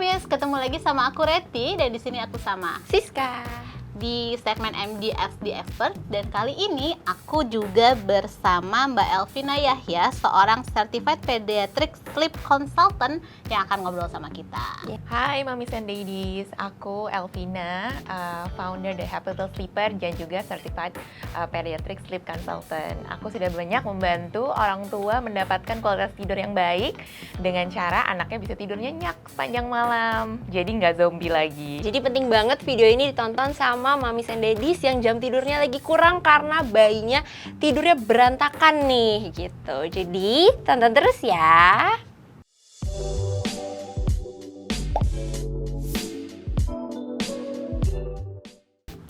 Mamis, ketemu lagi sama aku Reti dan di sini aku sama Siska di segmen MDSD Expert, dan kali ini aku juga bersama Mbak Elvina Yahya, seorang Certified Pediatric Sleep Consultant yang akan ngobrol sama kita. Hai Mamis and Daddies, aku Elvina, founder The Happy Little Sleeper dan juga Certified Pediatric Sleep Consultant. Aku sudah banyak membantu orang tua mendapatkan kualitas tidur yang baik dengan cara anaknya bisa tidur nyenyak sepanjang malam, jadi nggak zombie lagi. Jadi penting banget video ini ditonton sama Mamis and Daddies yang jam tidurnya lagi kurang karena bayinya tidurnya berantakan nih gitu. Jadi tonton terus ya.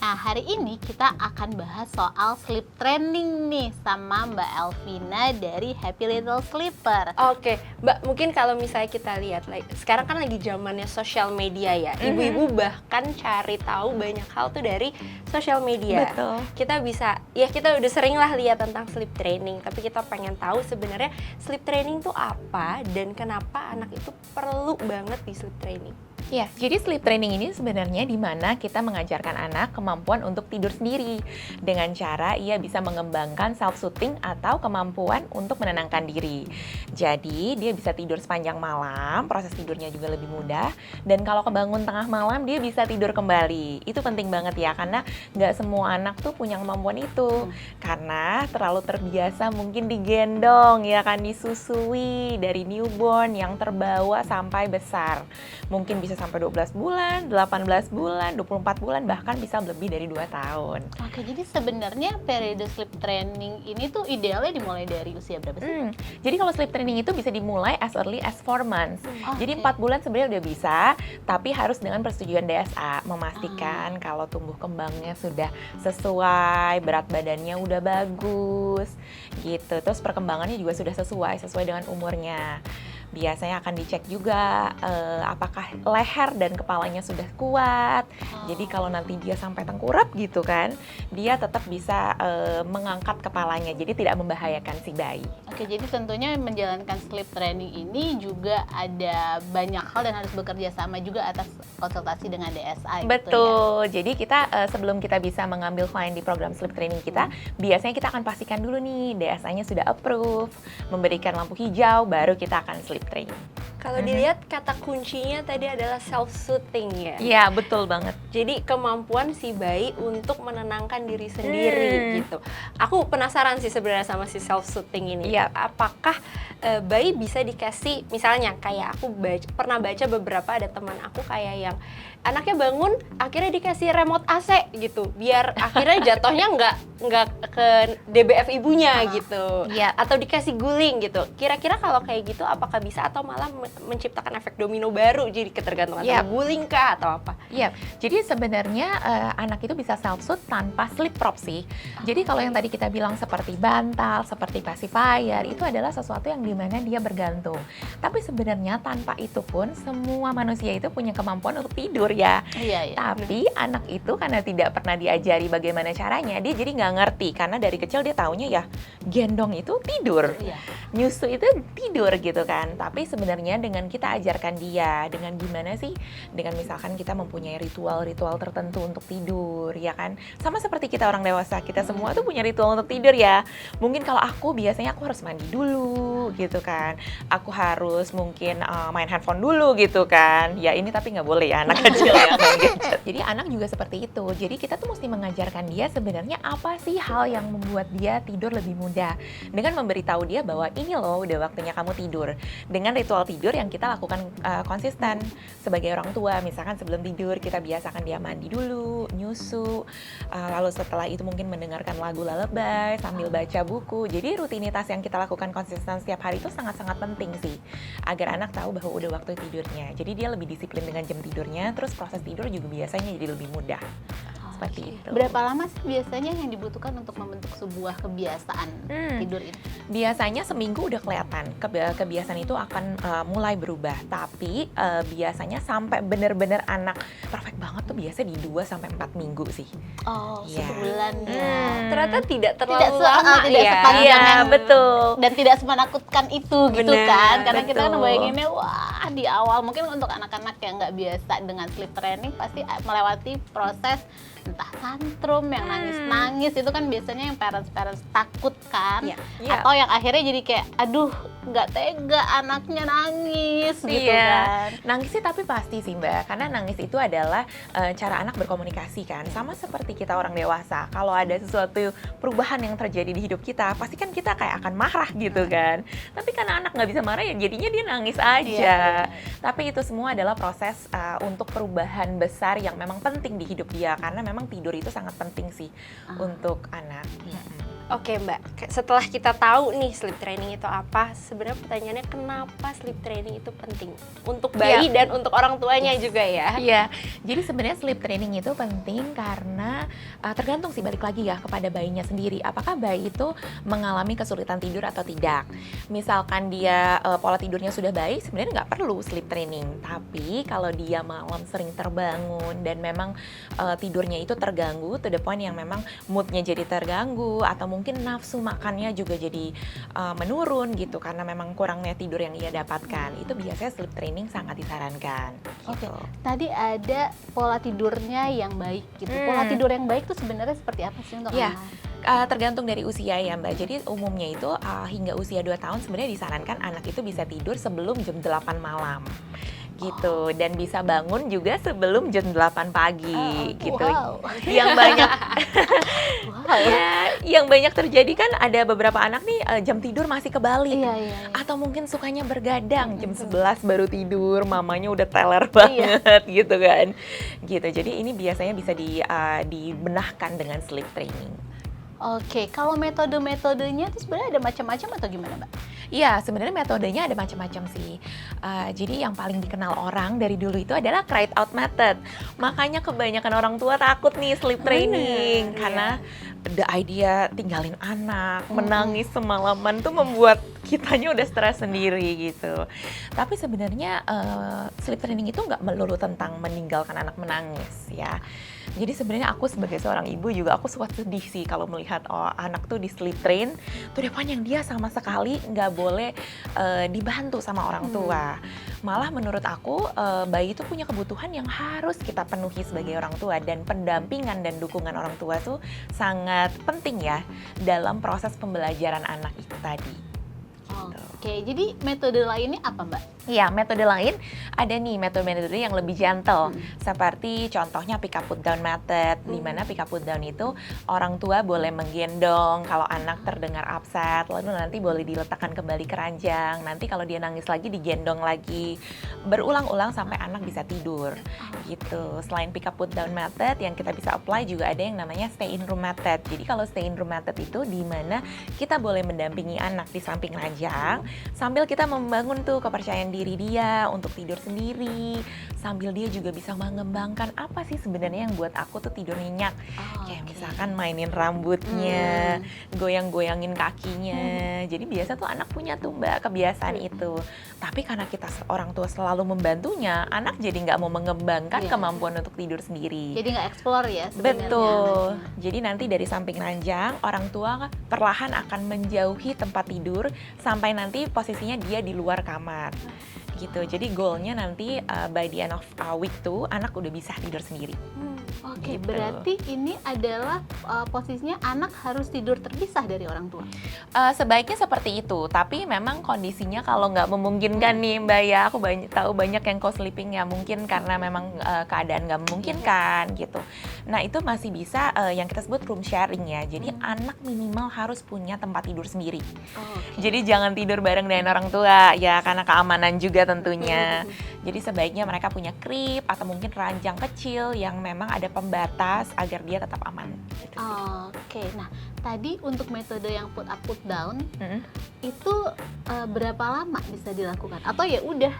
Nah, hari ini kita akan bahas soal sleep training nih sama Mbak Elvina dari Happy Little Sleeper. Oke, Mbak, mungkin kalau misalnya kita lihat, sekarang kan lagi zamannya sosial media ya. Ibu-ibu bahkan cari tahu banyak hal tuh dari sosial media. Betul. Kita bisa, ya kita udah sering lah lihat tentang sleep training, tapi kita pengen tahu sebenarnya sleep training tuh apa dan kenapa anak itu perlu banget di sleep training. Ya, jadi sleep training ini sebenarnya di mana kita mengajarkan anak kemampuan untuk tidur sendiri dengan cara ia bisa mengembangkan self-soothing atau kemampuan untuk menenangkan diri. Jadi, dia bisa tidur sepanjang malam, proses tidurnya juga lebih mudah, dan kalau kebangun tengah malam dia bisa tidur kembali. Itu penting banget ya, karena nggak semua anak tuh punya kemampuan itu. Karena terlalu terbiasa mungkin digendong, ya kan, disusui dari newborn yang terbawa sampai besar. Mungkin bisa sampai 12 bulan, 18 bulan, 24 bulan, bahkan bisa lebih dari 2 tahun. Oke, jadi sebenarnya periode sleep training ini tuh idealnya dimulai dari usia berapa sih? Jadi kalau sleep training itu bisa dimulai as early as 4 months. Jadi Oke. 4 bulan sebenarnya udah bisa, tapi harus dengan persetujuan DSA, memastikan kalau tumbuh kembangnya sudah sesuai, berat badannya udah bagus, gitu. Terus perkembangannya juga sudah sesuai dengan umurnya. Biasanya akan dicek juga apakah leher dan kepalanya sudah kuat. Jadi kalau nanti dia sampai tengkurap gitu kan, dia tetap bisa mengangkat kepalanya, jadi tidak membahayakan si bayi. Oke, jadi tentunya menjalankan sleep training ini juga ada banyak hal dan harus bekerja sama juga atas konsultasi dengan DSA. Gitu ya. Betul, jadi kita sebelum kita bisa mengambil klien di program sleep training kita, biasanya kita akan pastikan dulu nih DSA-nya sudah approve, memberikan lampu hijau, baru kita akan sleep training. Kalau dilihat kata kuncinya tadi adalah self-soothing ya. Iya, betul banget. Jadi kemampuan si bayi untuk menenangkan diri sendiri gitu. Aku penasaran sih sebenarnya sama si self-soothing ini. Iya. Apakah bayi bisa dikasih, misalnya kayak aku pernah baca beberapa, ada teman aku kayak yang anaknya bangun akhirnya dikasih remote AC gitu, biar akhirnya jatuhnya nggak ke DBF ibunya gitu. Iya. Atau dikasih guling gitu. Kira-kira kalau kayak gitu apakah bisa atau malah menciptakan efek domino baru, jadi ketergantungan sama guling kah atau apa? Iya, jadi sebenarnya anak itu bisa self-soothe tanpa sleep prop sih. Jadi kalau yang tadi kita bilang seperti bantal, seperti pacifier, itu adalah sesuatu yang dimana dia bergantung. Tapi sebenarnya tanpa itu pun semua manusia itu punya kemampuan untuk tidur ya. Iya. Tapi anak itu karena tidak pernah diajari bagaimana caranya, dia jadi nggak ngerti. Karena dari kecil dia taunya ya gendong itu tidur, Iya. nyusu itu tidur gitu kan. Tapi sebenarnya dengan kita ajarkan dia, dengan gimana sih, dengan misalkan kita mempunyai ritual-ritual tertentu untuk tidur, ya kan. Sama seperti kita orang dewasa, kita semua tuh punya ritual untuk tidur ya. Mungkin kalau aku biasanya aku harus mandi dulu gitu kan. Aku harus mungkin main handphone dulu gitu kan. Ya ini tapi nggak boleh ya anak kecil ya. Jadi anak juga seperti itu. Jadi kita tuh mesti mengajarkan dia sebenarnya apa sih hal yang membuat dia tidur lebih mudah. Dengan memberitahu dia bahwa ini loh udah waktunya kamu tidur. Dengan ritual tidur yang kita lakukan konsisten sebagai orang tua. Misalkan sebelum tidur kita biasakan dia mandi dulu, nyusu. Lalu setelah itu mungkin mendengarkan lagu lullaby sambil baca buku. Jadi rutinitas yang kita lakukan konsisten setiap hari itu sangat-sangat penting sih. Agar anak tahu bahwa udah waktu tidurnya. Jadi dia lebih disiplin dengan jam tidurnya, terus proses tidur juga biasanya jadi lebih mudah. Seperti itu. Berapa lama sih biasanya yang dibutuhkan untuk membentuk sebuah kebiasaan tidur itu? Biasanya seminggu udah kelihatan kebiasaan itu akan mulai berubah. Tapi biasanya sampai benar-benar anak perfect banget tuh biasa di 2-4 minggu sih. Oh, Iya. sebulan ya. Ternyata tidak terlalu Tidak lama tidak ya. sepanjang Iya, yang- betul. Dan tidak semenakutkan itu gitu Benar, kan. Karena kita kan betul. ngebayanginnya wah di awal. Mungkin untuk anak-anak yang nggak biasa dengan sleep training pasti melewati proses entah tantrum yang nangis-nangis, itu kan biasanya yang parents takut kan. Iya. Atau yang akhirnya jadi kayak aduh nggak tega anaknya nangis gitu kan. Nangis sih tapi pasti sih Mbak, karena nangis itu adalah cara anak berkomunikasi kan. Sama seperti kita orang dewasa, kalau ada sesuatu perubahan yang terjadi di hidup kita, pasti kan kita kayak akan marah gitu kan. Tapi karena anak nggak bisa marah ya jadinya dia nangis aja. Tapi itu semua adalah proses untuk perubahan besar yang memang penting di hidup dia, karena memang tidur itu sangat penting sih untuk anak. Oke Mbak, setelah kita tahu nih sleep training itu apa, sebenarnya pertanyaannya kenapa sleep training itu penting untuk bayi dan untuk orang tuanya juga ya? Iya, jadi sebenarnya sleep training itu penting karena tergantung sih, balik lagi ya kepada bayinya sendiri. Apakah bayi itu mengalami kesulitan tidur atau tidak? Misalkan dia pola tidurnya sudah baik, sebenarnya nggak perlu sleep training. Tapi kalau dia malam sering terbangun dan memang tidurnya itu terganggu, to the point yang memang moodnya jadi terganggu atau mungkin nafsu makannya juga jadi menurun gitu karena memang kurangnya tidur yang ia dapatkan, itu biasanya sleep training sangat disarankan. Oke, tadi ada pola tidurnya yang baik gitu. Pola tidur yang baik tuh sebenarnya seperti apa sih untuk anak? Tergantung dari usia ya Mbak. Jadi umumnya itu hingga usia 2 tahun sebenarnya disarankan anak itu bisa tidur sebelum jam 8 malam. Gitu, dan bisa bangun juga sebelum jam 8 pagi gitu. Yang banyak yang banyak terjadi kan ada beberapa anak nih jam tidur masih kebalik. Atau mungkin sukanya bergadang, jam 11 baru tidur, mamanya udah teler banget gitu kan. Gitu. Jadi ini biasanya bisa dibenahkan dengan sleep training. Oke, kalau metode-metodenya itu sebenarnya ada macam-macam atau gimana, Mbak? Iya, sebenarnya metodenya ada macam-macam sih. Jadi yang paling dikenal orang dari dulu itu adalah cried out method. Makanya kebanyakan orang tua takut nih sleep training karena the idea tinggalin anak, menangis semalaman tuh membuat kitanya udah stres sendiri gitu. Tapi sebenarnya sleep training itu nggak melulu tentang meninggalkan anak menangis ya. Jadi sebenarnya aku sebagai seorang ibu juga aku suka sedih sih kalau melihat anak tuh di sleep train, tuh depan yang dia sama sekali nggak boleh dibantu sama orang tua. Malah menurut aku bayi itu punya kebutuhan yang harus kita penuhi sebagai orang tua, dan pendampingan dan dukungan orang tua tuh sangat penting ya dalam proses pembelajaran anak itu tadi. Oke, jadi metode lainnya apa Mbak? Iya, metode lain ada nih metode-metode yang lebih gentle, seperti contohnya pick up put down method, di mana pick up put down itu orang tua boleh menggendong kalau anak terdengar upset, lalu nanti boleh diletakkan kembali keranjang, nanti kalau dia nangis lagi digendong lagi, berulang-ulang sampai anak bisa tidur gitu. Selain pick up put down method, yang kita bisa apply juga ada yang namanya stay in room method. Jadi kalau stay in room method itu di mana kita boleh mendampingi anak di samping ranjang sambil kita membangun tuh kepercayaan diri dia untuk tidur sendiri, sambil dia juga bisa mengembangkan apa sih sebenarnya yang buat aku tuh tidur nyenyak. Kayak misalkan mainin rambutnya, goyang-goyangin kakinya. Jadi biasa tuh anak punya tuh Mbak kebiasaan itu. Tapi karena kita orang tua selalu membantunya, anak jadi nggak mau mengembangkan kemampuan untuk tidur sendiri. Jadi nggak explore ya sebenarnya. Betul. Jadi nanti dari samping ranjang, orang tua perlahan akan menjauhi tempat tidur sampai nanti posisinya dia di luar kamar gitu. Jadi goalnya nanti by the end of week 2 anak udah bisa tidur sendiri. Oke, Gitu. berarti ini adalah posisinya anak harus tidur terpisah dari orang tua. Sebaiknya seperti itu, tapi memang kondisinya kalau nggak memungkinkan nih Mbak ya, aku tahu banyak yang co-sleeping ya, mungkin karena memang keadaan nggak memungkinkan gitu. Nah itu masih bisa yang kita sebut room sharing ya, jadi anak minimal harus punya tempat tidur sendiri. Jadi jangan tidur bareng dengan orang tua ya, karena keamanan juga tentunya. Jadi sebaiknya mereka punya crib atau mungkin ranjang kecil yang memang ada pembatas agar dia tetap aman. Gitu. Oke, nah tadi untuk metode yang put up put down itu berapa lama bisa dilakukan? Atau ya udah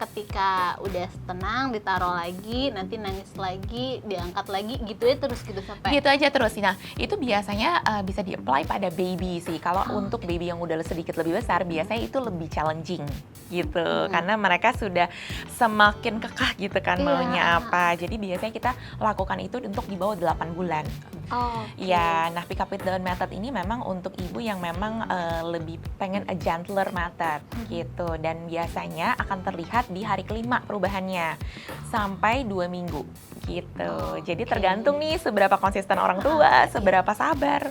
ketika udah tenang ditaruh lagi, nanti nangis lagi, diangkat lagi gitu ya terus gitu sampai Gitu aja terus. Nah, itu biasanya bisa di-apply pada baby sih. Kalau untuk baby yang udah sedikit lebih besar, biasanya itu lebih challenging gitu. Karena mereka sudah semakin kekeh gitu kan Iya. maunya apa. Jadi biasanya kita lakukan itu untuk di bawah 8 bulan. Oh, Iya, nah pick up with down method ini memang untuk ibu yang memang lebih pengen a gentler method gitu, dan biasanya akan terlihat di hari kelima perubahannya sampai 2 minggu gitu. Jadi tergantung nih seberapa konsisten orang tua, seberapa sabar.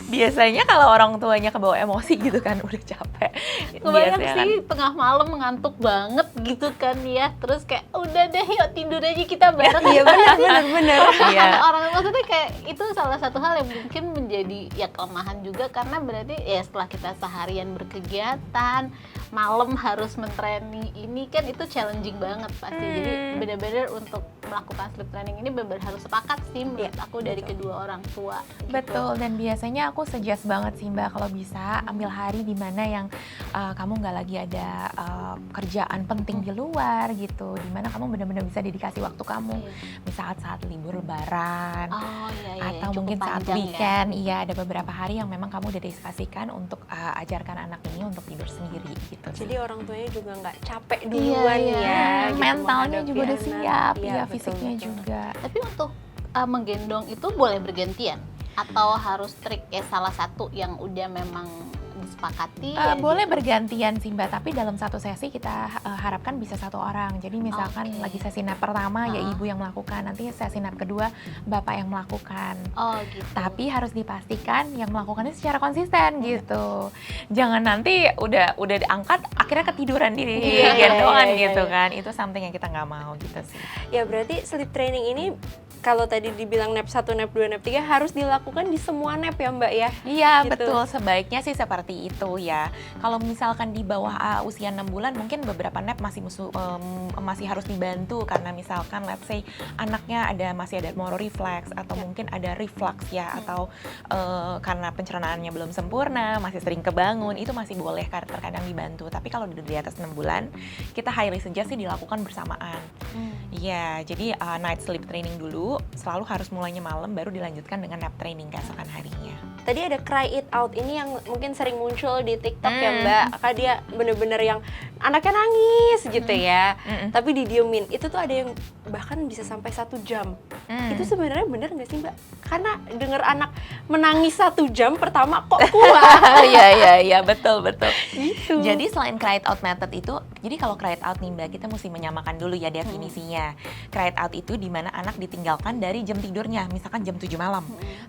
Biasanya kalau orang tuanya kebawa emosi gitu kan, udah capek. kebayang Biasanya sih tengah malam ngantuk banget gitu kan ya, terus kayak udah deh yuk tidur aja kita bareng. Iya benar. Iya. Orang maksudnya kayak itu salah satu hal yang mungkin menjadi ya kelemahan juga, karena berarti ya setelah kita seharian berkegiatan malam harus mentraining ini kan itu challenging banget pasti. Jadi benar-benar untuk melakukan sleep training ini benar-benar harus sepakat sih menurut aku dari kedua orang tua gitu. Betul, dan biasanya aku suggest banget sih Mbak, kalau bisa ambil hari di mana yang kamu nggak lagi ada kerjaan penting di luar gitu, di mana kamu benar-benar bisa dedikasi waktu kamu, misal saat libur lebaran, Oh iya, atau cukup mungkin saat panjang weekend. Iya, ada beberapa hari yang memang kamu dedikasikan untuk ajarkan anak ini untuk tidur sendiri gitu. Jadi orang tuanya juga nggak capek duluan Iya. ya. gitu, Mentalnya menghadapi juga udah anak. siap, Iya, ya betul, fisiknya betul. juga. Tapi untuk menggendong itu boleh bergantian atau harus trik salah satu yang udah memang disepakati? Boleh bergantian sih Mbak, tapi dalam satu sesi kita harapkan bisa satu orang. Jadi misalkan Oke. lagi sesi nap pertama ya ibu yang melakukan, nanti sesi nap kedua bapak yang melakukan. Oh gitu. Tapi harus dipastikan yang melakukannya secara konsisten gitu. Jangan nanti udah diangkat akhirnya ketiduran di Iya, gendongan iya, iya, gitu iya. kan. Itu something yang kita nggak mau gitu sih. Ya berarti sleep training ini kalau tadi dibilang nap 1, nap 2, nap 3 harus dilakukan di semua nap ya Mbak ya? Iya Gitu. betul, sebaiknya sih seperti itu ya. Kalau misalkan di bawah usia 6 bulan mungkin beberapa nap masih harus dibantu, karena misalkan let's say anaknya masih ada motor reflex atau mungkin ada reflux ya, atau karena pencernaannya belum sempurna, masih sering kebangun, itu masih boleh terkadang dibantu. Tapi kalau di atas 6 bulan kita highly suggest sih dilakukan bersamaan. Iya, jadi night sleep training dulu, selalu harus mulainya malam, baru dilanjutkan dengan nap training keesokan harinya. Tadi ada cry it out ini yang mungkin sering muncul di TikTok ya Mbak. Kayak dia bener-bener yang anaknya nangis gitu ya, tapi didiemin. Itu tuh ada yang bahkan bisa sampai 1 jam. Itu sebenarnya bener nggak sih Mbak? Karena denger anak menangis 1 jam pertama kok kuat. Iya, betul. Gitu. Jadi selain cry it out method itu, jadi kalau cry it out nih Mbak, kita mesti menyamakan dulu ya definisinya. Cry it out itu dimana anak ditinggalkan dari jam tidurnya, misalkan jam 7 malam.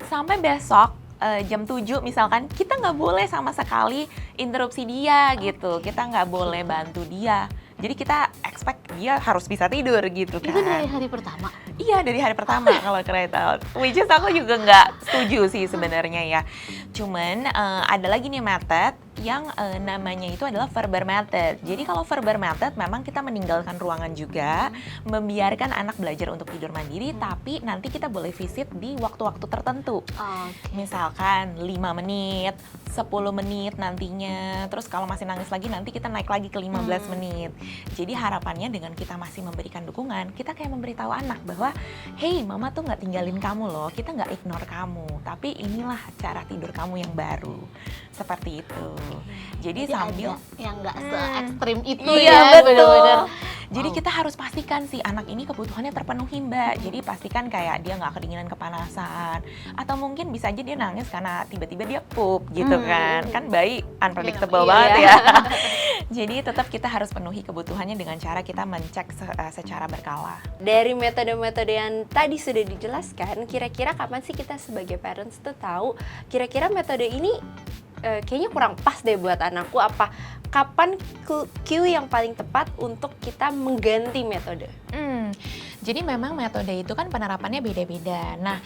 Sampai besok jam 7 misalkan, kita nggak boleh sama sekali interupsi dia gitu. Kita nggak boleh bantu dia. Jadi kita expect dia harus bisa tidur gitu kan. Itu dari hari pertama? Iya, dari hari pertama kalau cry it out. Which is aku juga nggak setuju sih sebenarnya ya. Cuman ada lagi nih method yang namanya itu adalah Ferber method. Jadi kalau Ferber method memang kita meninggalkan ruangan juga, membiarkan anak belajar untuk tidur mandiri, tapi nanti kita boleh visit di waktu-waktu tertentu. Misalkan 5 menit, 10 menit nantinya, terus kalau masih nangis lagi nanti kita naik lagi ke 15 menit. Jadi harapannya dengan kita masih memberikan dukungan, kita kayak memberitahu anak bahwa hey, mama tuh nggak tinggalin kamu loh, kita nggak ignore kamu, tapi inilah cara tidur kamu yang baru. Seperti itu. Jadi sambil ada yang nggak se-ekstrim itu iya, ya, betul. bener-bener. Jadi kita harus pastikan sih anak ini kebutuhannya terpenuhi Mbak. Jadi pastikan kayak dia nggak kedinginan kepanasan, atau mungkin bisa aja dia nangis karena tiba-tiba dia pup gitu kan bayi unpredictable Iya, banget iya. ya. Jadi tetap kita harus penuhi kebutuhannya dengan cara kita mencek secara berkala. Dari metode-metode yang tadi sudah dijelaskan, kira-kira kapan sih kita sebagai parents tuh tahu kira-kira metode ini kayaknya kurang pas deh buat anakku, kapan cue yang paling tepat untuk kita mengganti metode? Jadi memang metode itu kan penerapannya beda-beda. Nah,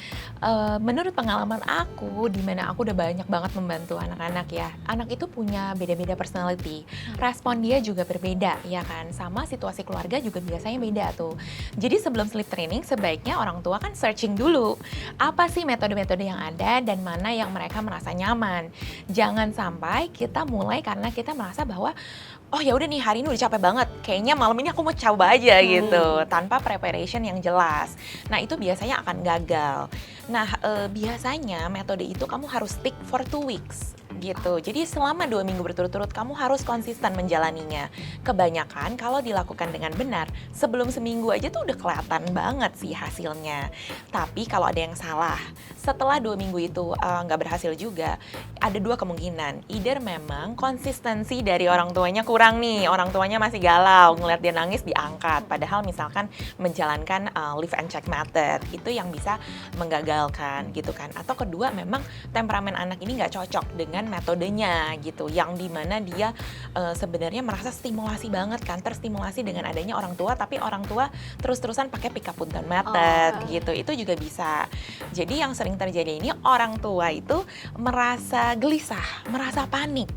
menurut pengalaman aku, di mana aku udah banyak banget membantu anak-anak ya, anak itu punya beda-beda personality. Respon dia juga berbeda, ya kan? Sama situasi keluarga juga biasanya beda tuh. Jadi sebelum sleep training, sebaiknya orang tua kan searching dulu. Apa sih metode-metode yang ada dan mana yang mereka merasa nyaman. Jangan sampai kita mulai karena kita merasa bahwa oh ya udah nih hari ini udah capek banget, kayaknya malam ini aku mau coba aja gitu, tanpa preparation yang jelas. Nah itu biasanya akan gagal. Nah biasanya metode itu kamu harus stick for 2 weeks. gitu. Jadi selama 2 minggu berturut-turut kamu harus konsisten menjalaninya. Kebanyakan kalau dilakukan dengan benar, sebelum seminggu aja tuh udah kelihatan banget sih hasilnya. Tapi kalau ada yang salah, setelah 2 minggu itu nggak berhasil juga, ada 2 kemungkinan. Either memang konsistensi dari orang tuanya kurang nih, orang tuanya masih galau, ngeliat dia nangis diangkat. Padahal misalkan menjalankan leave and check method, itu yang bisa menggagalkan gitu kan. Atau kedua, memang temperamen anak ini nggak cocok dengan metodenya gitu, yang dimana dia sebenarnya merasa stimulasi banget kan, terstimulasi dengan adanya orang tua, tapi orang tua terus-terusan pakai pick up put down method gitu, itu juga bisa. Jadi yang sering terjadi ini orang tua itu merasa gelisah, merasa panik,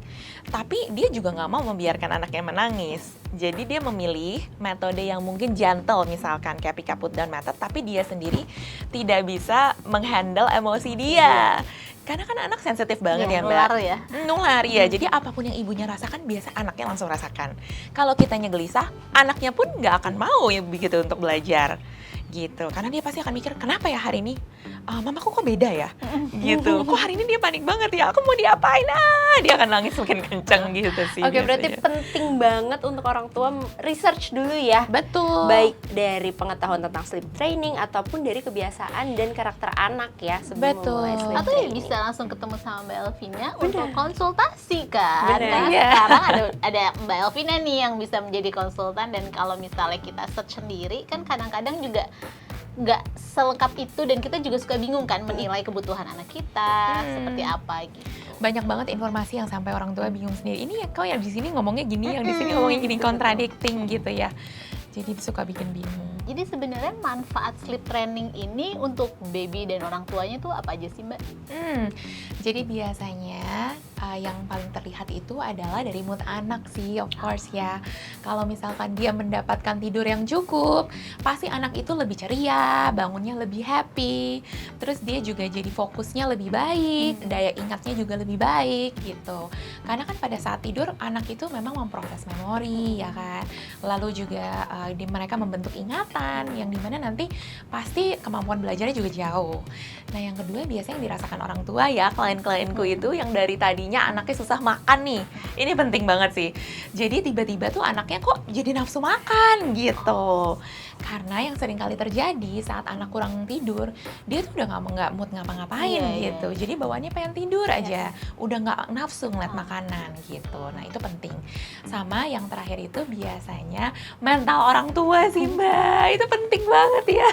tapi dia juga nggak mau membiarkan anaknya menangis. Jadi dia memilih metode yang mungkin gentle, misalkan kayak pick up put down method, tapi dia sendiri tidak bisa menghandle emosi dia. Karena kan anak sensitif banget ya Mbak. Nular ya. Nular ya, jadi apapun yang ibunya rasakan biasa anaknya langsung rasakan. Kalau kitanya gelisah, anaknya pun nggak akan mau ya begitu untuk belajar gitu. Karena dia pasti akan mikir, kenapa ya hari ini mamaku kok beda ya gitu, kok hari ini dia panik banget ya, aku mau diapain, dia akan nangis makin kenceng gitu sih. Oke, berarti biasanya. penting banget untuk orang tua research dulu ya. Betul. Baik dari pengetahuan tentang sleep training ataupun dari kebiasaan dan karakter anak ya sebelum Betul. memulai sleep Atau ya training. bisa langsung ketemu sama Mbak Elvina untuk konsultasi kan. Bener. Karena Iya. sekarang ada Mbak Elvina nih yang bisa menjadi konsultan, dan kalau misalnya kita search sendiri kan kadang-kadang juga nggak selengkap itu, dan kita juga suka bingung kan menilai kebutuhan anak kita seperti apa gitu. Banyak banget informasi yang sampai orang tua bingung sendiri. Ini ya kok yang di sini ngomongnya gini, yang di sini ngomongnya gini, contradicting gitu ya. Jadi suka bikin bingung. Jadi sebenarnya manfaat sleep training ini untuk baby dan orang tuanya tuh apa aja sih Mbak? Jadi biasanya yang paling terlihat itu adalah dari mood anak sih, of course ya. Kalau misalkan dia mendapatkan tidur yang cukup, pasti anak itu lebih ceria, bangunnya lebih happy, terus dia juga jadi fokusnya lebih baik, daya ingatnya juga lebih baik gitu. Karena kan pada saat tidur anak itu memang memproses memori ya kan, lalu juga mereka membentuk ingatan yang dimana nanti pasti kemampuan belajarnya juga jauh. Nah yang kedua biasanya yang dirasakan orang tua ya, klien-klienku itu yang dari tadinya anaknya susah makan nih, ini penting banget sih. Jadi tiba-tiba tuh anaknya kok jadi nafsu makan gitu. Karena yang sering kali terjadi saat anak kurang tidur, dia tuh udah nggak mood ngapa-ngapain Iya, gitu. Jadi bawaannya pengen tidur aja, udah nggak nafsu ngeliat makanan gitu. Nah itu penting. Sama yang terakhir itu biasanya mental orang tua sih Mbak, itu penting banget ya.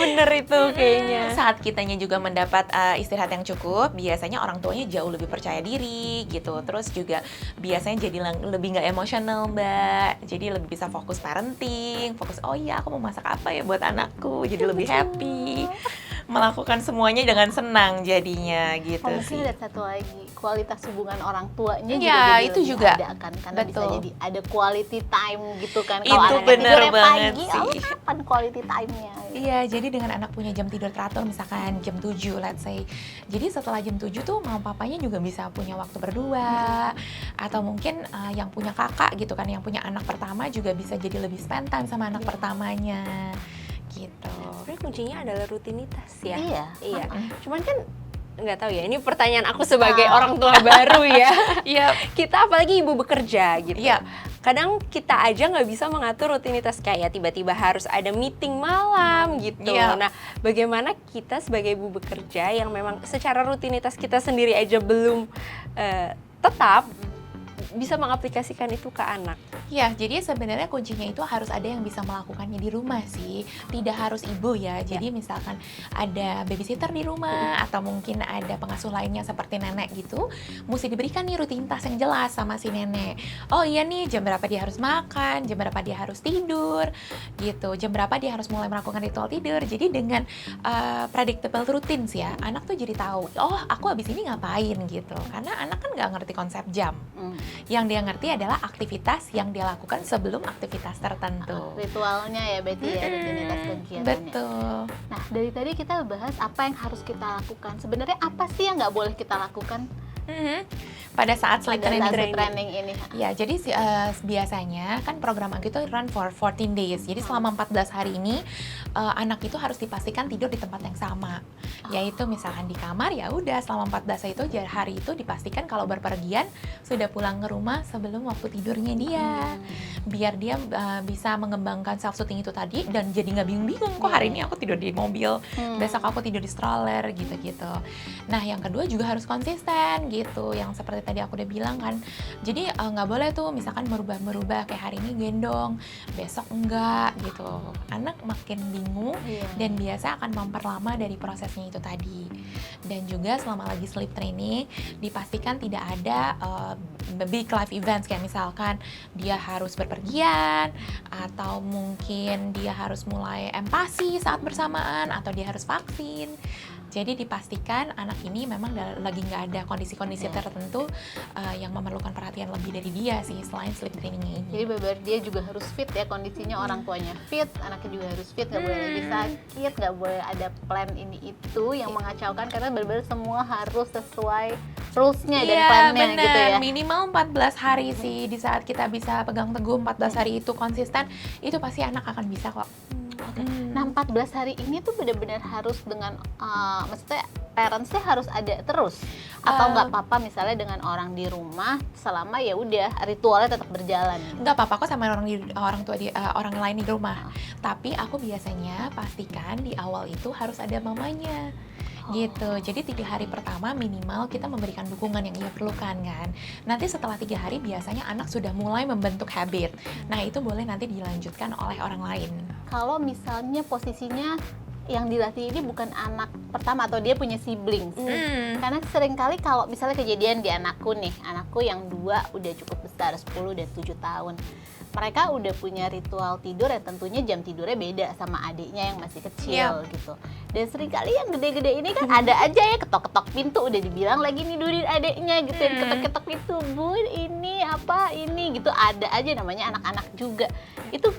Bener itu kayaknya. Saat kitanya juga mendapat istirahat yang cukup, biasanya orang tuanya jauh lebih percaya diri gitu. Terus juga biasanya jadi lebih nggak emosional Mbak. Jadi lebih bisa fokus parenting, fokus oh iya aku mau masak apa ya buat anakku. Jadi lebih happy, melakukan semuanya dengan senang jadinya gitu Oh, mungkin sih. ada satu lagi, kualitas hubungan orang tuanya juga Iya, jadi itu lebih juga. ada kan, karena bisa Betul. jadi ada quality time gitu kan. Itu anaknya bener tidurnya banget pagi, sih. oh, kapan quality time-nya? Iya, jadi dengan anak punya jam tidur teratur misalkan jam 7 let's say. Jadi setelah jam 7 tuh mama papanya juga bisa punya waktu berdua. Atau mungkin yang punya kakak gitu kan, yang punya anak pertama juga bisa jadi lebih spend time sama anak pertamanya gitu. Sebenarnya kuncinya adalah rutinitas ya. Iya. Iya. Cuman kan nggak tahu ya, ini pertanyaan aku sebagai orang tua baru ya. Iya, Kita apalagi ibu bekerja gitu. iya. Kadang kita aja nggak bisa mengatur rutinitas kayak tiba-tiba harus ada meeting malam gitu. Iya. Nah, bagaimana kita sebagai ibu bekerja yang memang secara rutinitas kita sendiri aja belum tetap bisa mengaplikasikan itu ke anak. Ya, jadi sebenarnya kuncinya itu harus ada yang bisa melakukannya di rumah sih. Tidak harus ibu ya. Jadi misalkan ada babysitter di rumah atau mungkin ada pengasuh lainnya seperti nenek gitu, mesti diberikan nih rutinitas yang jelas sama si nenek. Oh iya nih, jam berapa dia harus makan, jam berapa dia harus tidur, gitu. Jam berapa dia harus mulai melakukan ritual tidur. Jadi dengan predictable routines ya, anak tuh jadi tahu, oh aku abis ini ngapain gitu. Karena anak kan nggak ngerti konsep jam. Yang dia ngerti adalah aktivitas yang dia lakukan sebelum aktivitas tertentu. Ritualnya ya berarti ya, rutinitas kegiatannya. Betul. Nah, dari tadi kita bahas apa yang harus kita lakukan. Sebenarnya apa sih yang nggak boleh kita lakukan? Pada saat sleep Pada training. saat sleep training ini. Ya, jadi biasanya kan program aku itu run for 14 days. Jadi selama 14 hari ini anak itu harus dipastikan tidur di tempat yang sama. Yaitu misalkan di kamar, ya udah selama 14 hari itu dipastikan kalau berpergian sudah pulang ke rumah sebelum waktu tidurnya dia. Biar dia bisa mengembangkan self soothing itu tadi dan jadi nggak bingung-bingung kok hari ini aku tidur di mobil, besok aku tidur di stroller gitu-gitu. Nah, yang kedua juga harus konsisten gitu. Yang seperti tadi aku udah bilang kan, jadi nggak boleh tuh misalkan merubah-merubah kayak hari ini gendong, besok enggak gitu. Anak makin bingung dan biasa akan memperlama dari prosesnya itu tadi. Dan juga selama lagi sleep training dipastikan tidak ada big life events kayak misalkan dia harus berpergian atau mungkin dia harus mulai empati saat bersamaan atau dia harus vaksin. Jadi dipastikan anak ini memang lagi nggak ada kondisi-kondisi tertentu yang memerlukan perhatian lebih dari dia sih selain sleep trainingnya ini. Jadi benar dia juga harus fit ya, kondisinya orang tuanya fit, anaknya juga harus fit, nggak boleh lagi sakit, nggak boleh ada plan ini itu yang mengacaukan karena benar-benar semua harus sesuai rules-nya dan plan-nya gitu ya. Minimal 14 hari sih. Di saat kita bisa pegang teguh 14 hari itu konsisten, itu pasti anak akan bisa kok. Nah 14 hari ini tuh benar-benar harus dengan maksudnya parentsnya harus ada terus atau nggak apa-apa misalnya dengan orang di rumah selama ya udah ritualnya tetap berjalan. Nggak apa-apa kok sama orang lain di rumah. Tapi aku biasanya pastikan di awal itu harus ada mamanya. Gitu, jadi 3 hari pertama minimal kita memberikan dukungan yang ia perlukan kan. Nanti setelah 3 hari biasanya anak sudah mulai membentuk habit. Nah itu boleh nanti dilanjutkan oleh orang lain. Kalau misalnya posisinya yang dilatih ini bukan anak pertama atau dia punya siblings, karena seringkali kalau misalnya kejadian di anakku yang 2 udah cukup besar, 10 dan 7 tahun. Mereka udah punya ritual tidur yang tentunya jam tidurnya beda sama adiknya yang masih kecil gitu. Dan seringkali yang gede-gede ini kan ada aja ya ketok-ketok pintu udah dibilang lagi nidurin adiknya gitu, yang ketok-ketok pintu, "Bu, ini apa ini?" gitu. Ada aja namanya anak-anak juga. Itu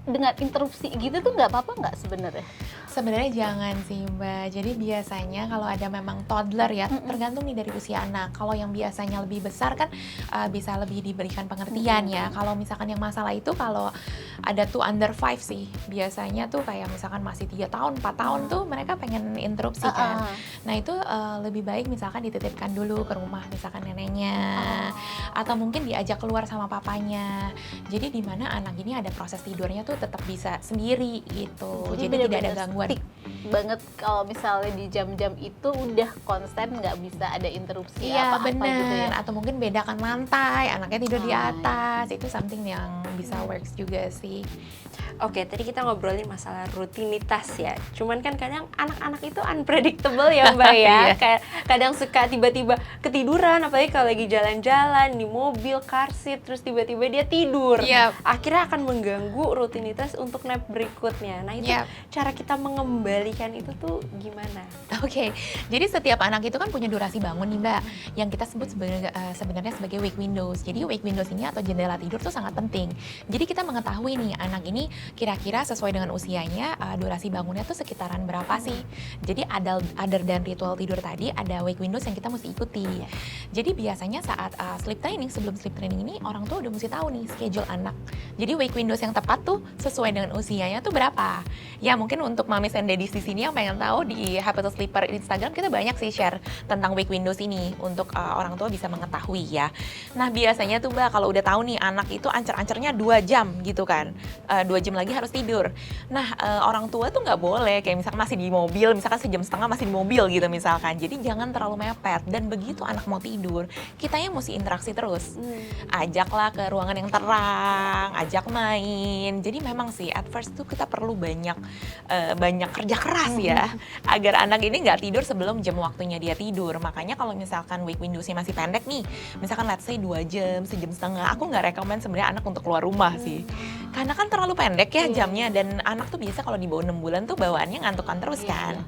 dengan interupsi gitu tuh nggak apa-apa nggak sebenarnya? Sebenarnya jangan sih Mbak. Jadi biasanya kalau ada memang toddler ya, tergantung nih dari usia anak. Kalau yang biasanya lebih besar kan bisa lebih diberikan pengertian ya. Kalau misalkan yang masalah itu kalau ada tuh under 5 sih. Biasanya tuh kayak misalkan masih 3 tahun, 4 tahun tuh mereka pengen interupsi kan. Nah itu lebih baik misalkan dititipkan dulu ke rumah misalkan neneknya. Atau mungkin diajak keluar sama papanya. Jadi di mana anak ini ada proses tidurnya tuh tetap bisa sendiri gitu. Jadi tidak ada gangguan. Banget kalau misalnya di jam-jam itu udah konsen nggak bisa ada interupsi apa-apa gitu ya. Atau mungkin bedakan lantai, anaknya tidur di atas. Itu something yang bisa works juga sih. Oke, tadi kita ngobrolin masalah rutinitas ya. Cuman kan kadang anak-anak itu unpredictable ya Mbak ya. Kayak kadang suka tiba-tiba ketiduran, apalagi kalau lagi jalan-jalan di mobil, car seat, terus tiba-tiba dia tidur. Akhirnya akan mengganggu rutinitas untuk nap berikutnya. Nah itu cara kita mengembalikan itu tuh gimana? Oke, jadi setiap anak itu kan punya durasi bangun nih Mbak, yang kita sebut sebenarnya sebagai wake windows. Jadi wake windows ini atau jendela tidur tuh sangat penting. Jadi kita mengetahui nih anak ini kira-kira sesuai dengan usianya durasi bangunnya tuh sekitaran berapa sih. Jadi other dan ritual tidur tadi ada wake windows yang kita mesti ikuti. Jadi biasanya saat sleep training, sebelum sleep training ini orang tuh udah mesti tahu nih schedule anak. Jadi wake windows yang tepat tuh sesuai dengan usianya tuh berapa. Ya mungkin untuk mamis and daddies di sini yang pengen tahu di Happy to Sleeper Instagram kita banyak sih share tentang wake windows ini untuk orang tua bisa mengetahui ya. Nah biasanya tuh Mbak kalau udah tahu nih anak itu ancer-ancernya 2 jam gitu kan, 2 jam lagi harus tidur. Nah orang tua tuh nggak boleh kayak misalkan masih di mobil, misalkan sejam setengah masih di mobil gitu misalkan. Jadi jangan terlalu mepet dan begitu anak mau tidur, kitanya mesti interaksi terus. Ajaklah ke ruangan yang terang, ajak main. Jadi memang sih at first tuh kita perlu banyak kerja keras ya agar anak ini nggak tidur sebelum jam waktunya dia tidur. Makanya kalau misalkan wake windowsnya masih pendek nih, misalkan let's say 2 jam, sejam setengah, aku nggak rekomen sebenarnya anak untuk keluar rumah sih. Karena kan terlalu pendek ya jamnya dan anak tuh biasa kalau di bawah 6 bulan tuh bawaannya ngantukan terus kan.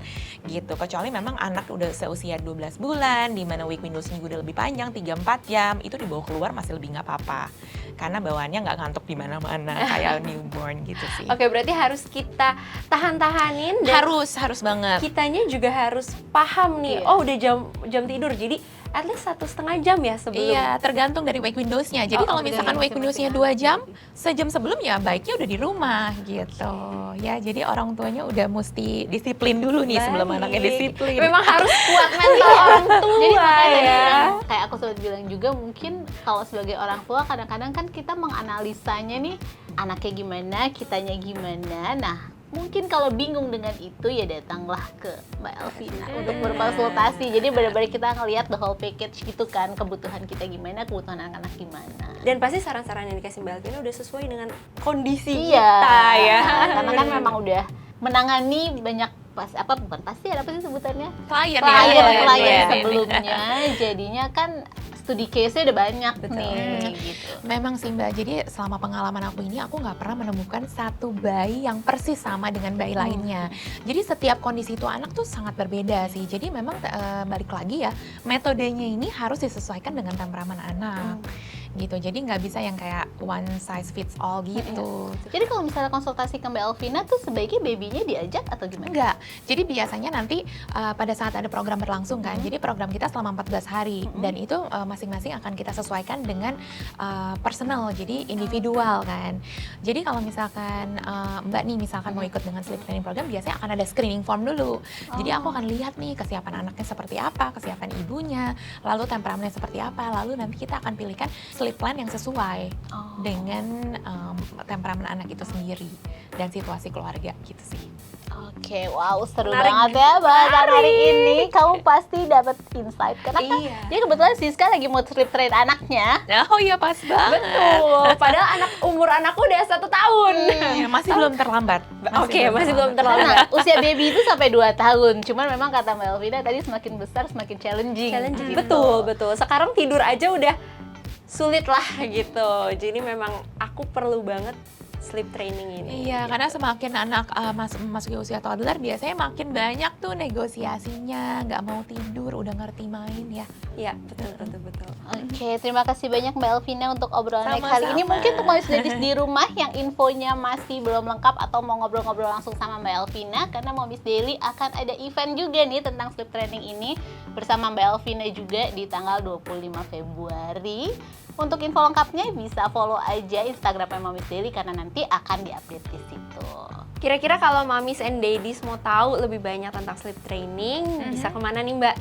Gitu. Kecuali memang anak udah seusia 12 bulan di mana wake windowsnya udah lebih panjang 3-4 jam, itu dibawa keluar masih lebih nggak apa-apa. Karena bawaannya nggak ngantuk di mana-mana kayak newborn gitu sih. Oke, berarti harus kita tahan-tahanin dan harus banget. Kitanya juga harus paham nih. Oh, udah jam tidur. Jadi at least 1,5 jam ya sebelum. Iya, tergantung dari wake windows-nya. Jadi Oh, kalau oke. misalkan wake windows-nya 2 jam, sejam sebelumnya baiknya udah di rumah gitu. Ya, jadi orang tuanya udah mesti disiplin dulu nih sebelum Baik. anaknya disiplin. Memang harus kuat mental orang tua Jadi makanya tadi ya. yang kayak aku sempat bilang juga, mungkin kalau sebagai orang tua kadang-kadang kan kita menganalisanya nih anaknya gimana, kitanya gimana. Nah, mungkin kalau bingung dengan itu ya datanglah ke Mbak Elvina untuk berkonsultasi. Jadi benar-benar kita ngelihat the whole package gitu kan, kebutuhan kita gimana, kebutuhan anak-anak gimana. Dan pasti saran-saran yang dikasih Mbak Elvina udah sesuai dengan kondisi Iya, kita ya. karena kan memang udah menangani banyak bukan pasien, apa sih sebutannya? Klien Klien ya. sebelumnya, jadinya kan studi case-nya udah banyak Betul. nih gitu. Memang sih Mbak, jadi selama pengalaman aku ini aku nggak pernah menemukan satu bayi yang persis sama dengan bayi lainnya. Jadi setiap kondisi itu anak tuh sangat berbeda sih. Jadi memang balik lagi ya, metodenya ini harus disesuaikan dengan temperamen anak. Gitu, jadi nggak bisa yang kayak one size fits all gitu. Jadi kalau misalnya konsultasi ke Mbak Elvina tuh sebaiknya babynya diajak atau gimana? Enggak, jadi biasanya nanti pada saat ada program berlangsung kan, jadi program kita selama 14 hari dan itu masing-masing akan kita sesuaikan dengan personal, jadi individual kan. Jadi kalau misalkan Mbak nih misalkan mau ikut dengan sleep training program, biasanya akan ada screening form dulu. Jadi aku akan lihat nih kesiapan anaknya seperti apa, kesiapan ibunya, lalu temperamennya seperti apa, lalu nanti kita akan pilihkan sleep plan yang sesuai dengan temperamen anak itu sendiri dan situasi keluarga gitu sih. Oke, wow seru Menarik. banget ya bahasan hari ini. Kamu pasti dapat insight karena kan Iya. dia kebetulan Siska lagi mau sleep train anaknya. Oh iya pas banget. Betul. Padahal umur anakku udah 1 tahun. Ya, masih belum terlambat. Oke, masih belum terlambat. Nah, usia baby itu sampai 2 tahun. Cuman memang kata Mbak Elvina tadi semakin besar semakin challenging. Challenging. Gitu. Betul. Sekarang tidur aja udah sulit lah gitu. Jadi memang aku perlu banget sleep training ini. Iya, karena semakin anak masuk usia toddler biasanya makin banyak tuh negosiasinya, nggak mau tidur, udah ngerti main ya. Iya, betul. Oke, terima kasih banyak Mbak Elvina untuk obrolannya Sama-sama. kali ini. Mungkin untuk Moms Daddies di rumah yang infonya masih belum lengkap atau mau ngobrol-ngobrol langsung sama Mbak Elvina, karena Moms Daily akan ada event juga nih tentang sleep training ini bersama Mbak Elvina juga di tanggal 25 Februari. Untuk info lengkapnya bisa follow aja Instagramnya Moms Daily karena nanti akan diupdate di situ. Kira-kira kalau mamis and daddies mau tahu lebih banyak tentang sleep training, bisa kemana nih Mbak?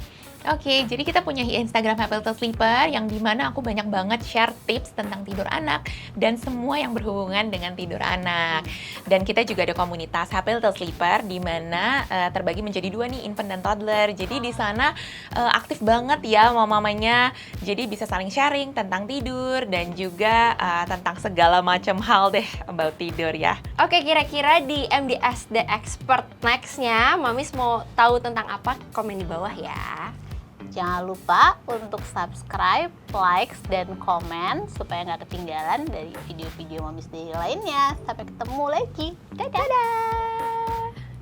Oke, jadi kita punya Instagram Happy Little Sleeper yang dimana aku banyak banget share tips tentang tidur anak dan semua yang berhubungan dengan tidur anak. Dan kita juga ada komunitas Happy Little Sleeper di mana terbagi menjadi 2 nih, infant dan toddler. Jadi di sana aktif banget ya mamanya. Jadi bisa saling sharing tentang tidur dan juga tentang segala macam hal deh about tidur ya. Oke, kira-kira di MDS The Expert next-nya, mamis mau tahu tentang apa? Komen di bawah ya. Jangan lupa untuk subscribe, likes, dan komen supaya nggak ketinggalan dari video-video Moms Daily lainnya. Sampai ketemu lagi. Dadah!